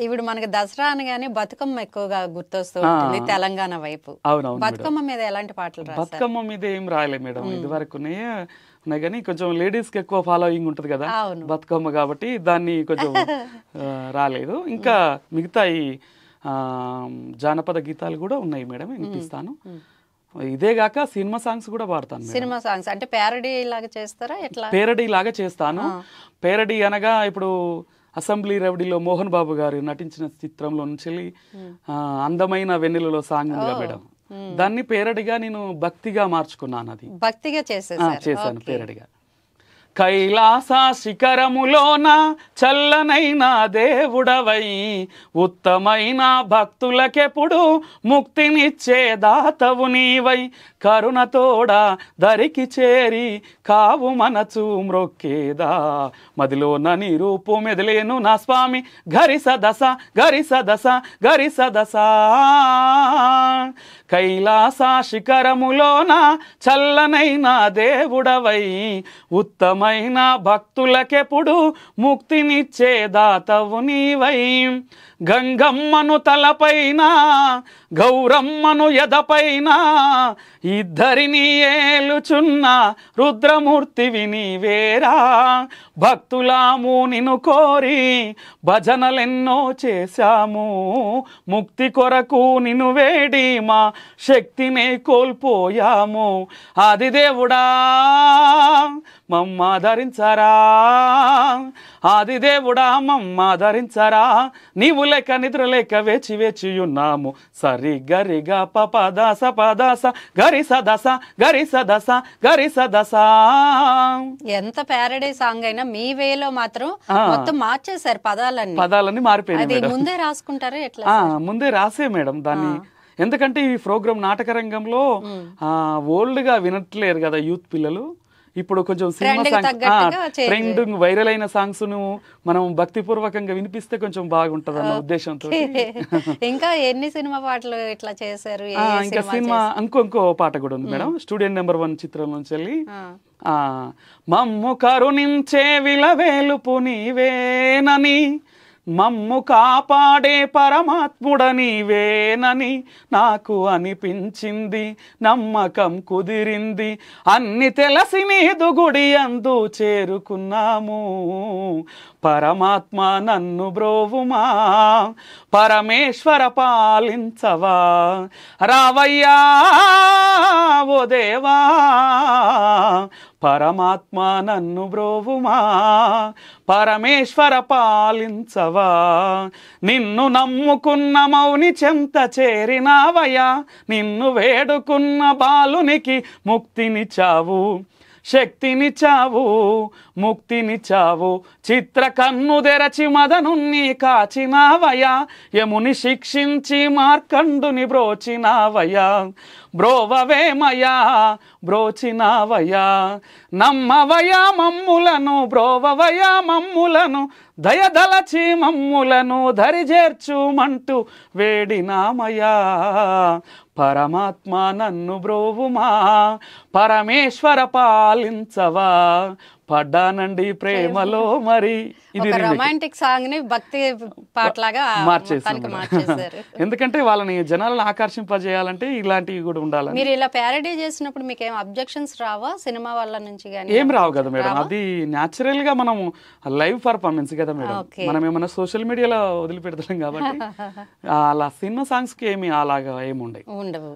ఇప్పుడు మనకి దసరా అనగానే బతుకమ్మ ఎక్కువగా గుర్తొస్తూ ఉంటుంది తెలంగాణ వైపు. అవునవును. బతుకమ్మ మీద ఎలాంటి పాటలు రాశారు? బతుకమ్మ మీద ఏం రాయలే మేడం, ఇది వరకు ఉన్నాయి కానీ కొంచెం లేడీస్ కి ఎక్కువ ఫాలోయింగ్ ఉంటది కదా బతుకమ్మ, కాబట్టి దాన్ని కొంచెం రాలేదు. ఇంకా మిగతా ఈ జానపద గీతాలు కూడా ఉన్నాయి మేడం, వినిపిస్తాను. ఇదే గాక సినిమా సాంగ్స్ కూడా పాడతాను. సినిమా సాంగ్స్ అంటే పేరడీ లాగా చేస్తారా ఎట్లా? పేరడీ లాగా చేస్తాను. పేరడీ అనగా ఇప్పుడు అసెంబ్లీ రౌడీలో మోహన్ బాబు గారు నటించిన చిత్రంలో నుంచి అందమైన వెన్నెలలో సాంగ్ ఉందిగా మేడం, దాన్ని పేరడిగా నేను భక్తిగా మార్చుకున్నాను. అది భక్తిగా చేశాను పేరడిగా. కైలాస శిఖరములోన చల్లనైన దేవుడవై ఉత్తమైన భక్తులకెప్పుడు ముక్తినిచ్చే దాతవు నీవై కరుణతోడ దరికి చేరి కావు మనచు మ్రొక్కేదా మదిలోన నీ రూపు మెదిలేను నా స్వామి గరిస దశ గరిస దశ గరిస దశ. కైలాస శిఖరములోన చల్లనైన దేవుడవై ఉత్తమైన భక్తులకెప్పుడు ముక్తినిచ్చే దాతవు నీవై గంగమ్మను తలపైన గౌరమ్మను ఎదపైన ఇద్దరిని ఏలుచున్న రుద్రమూర్తివి నీవేరా భక్తులాము నిన్ను కోరి భజనలెన్నో చేశాము ముక్తి కొరకు నిన్ను వేడి మా శక్తినే కోల్పోయాము ఆదిదేవుడా మమ్మాదరించరా ఆదిదేవుడా మమ్మాదరించరా నీవు లేక నిద్ర లేక వేచి వేచి ఉన్నాము సరి గరిగా పపదాస పదాస గరిస దశ గరిస దశ గరిస దశ. ఎంత ప్యారడీ సాంగ్ అయినా మీ వేలో మాత్రం మొత్తం మార్చేశారు పదాలన్నీ మారిపోయింది. ముందే రాసుకుంటారా ఎట్లా? ముందే రాసే మేడం దాన్ని, ఎందుకంటే ఈ ప్రోగ్రామ్ నాటక రంగంలో ఓల్డ్ గా వినట్లేరు కదా యూత్ పిల్లలు. ఇప్పుడు కొంచెం సినిమా సాంగ్స్ ట్రెండింగ్ వైరల్ అయిన సాంగ్స్ ను మనం భక్తిపూర్వకంగా వినిపిస్తే కొంచెం బాగుంటది అన్న ఉద్దేశంతో. ఇంకా ఎన్ని సినిమా పాటలు ఇట్లా చేశారు? ఇంకా సినిమా ఇంకో పాట కూడా ఉంది మేడం, స్టూడెంట్ నెంబర్ 1 చిత్రం నుంచి వెళ్ళి మమ్ము కరుణించే విలవేలుపు నీవేనని మమ్ము కాపాడే పరమాత్ముడ నీవేనని నాకు అనిపించింది నమ్మకం కుదిరింది అన్ని తెలిసి నీదు గుడి అందు చేరుకున్నాము పరమాత్మ నన్ను బ్రోవుమా పరమేశ్వర పాలించవా రావయ్యా ఓ దేవా పరమాత్మ నన్ను బ్రోవుమా పరమేశ్వర పాలించవా నిన్ను నమ్ముకున్న మౌని చెంత చేరినావయ్యా నిన్ను వేడుకున్న బాలునికి ముక్తినిచ్చావు శక్తినిచ్చావు ముక్తినిచ్చావు చిత్ర కన్ను తెరచి మదనున్ని కాచినావయ్యా యముని శిక్షించి మార్కండుని బ్రోచినావయ్యా బ్రోవవేమయ్యా బ్రోచినావయ్యా నమ్మవయ్యా మమ్ములను బ్రోవవయ్యా మమ్ములను దయదలచి మమ్ములను దరిజేర్చుమంటూ వేడినామయ్యా పరమాత్మ నన్ను బ్రోవుమా పరమేశ్వర పాలించవా పడ్డానండి ప్రేమలో మరి. ఇది రొమాంటిక్ సాంగ్ ని భక్తి పాటలాగా మార్చేసారు. ఎందుకంటే వాళ్ళని జనాలను ఆకర్షింపజేయాలంటే ఇలాంటివి కూడా ఉండాలి. మీరు ఇలా ప్యారడీ చేసినప్పుడు మీకు ఏం అబ్జెక్షన్స్ రావా సినిమా వాళ్ళ నుంచి? ఏం రావు కదా మేడం, అది న్యాచురల్ గా మనం లైవ్ పర్ఫార్మెన్స్ కదా మేడం, మనం ఏమన్నా సోషల్ మీడియాలో వదిలిపెడతాం కాబట్టి అలా సినిమా సాంగ్స్ కి ఏమి అలాగా ఏమి ఉండవు.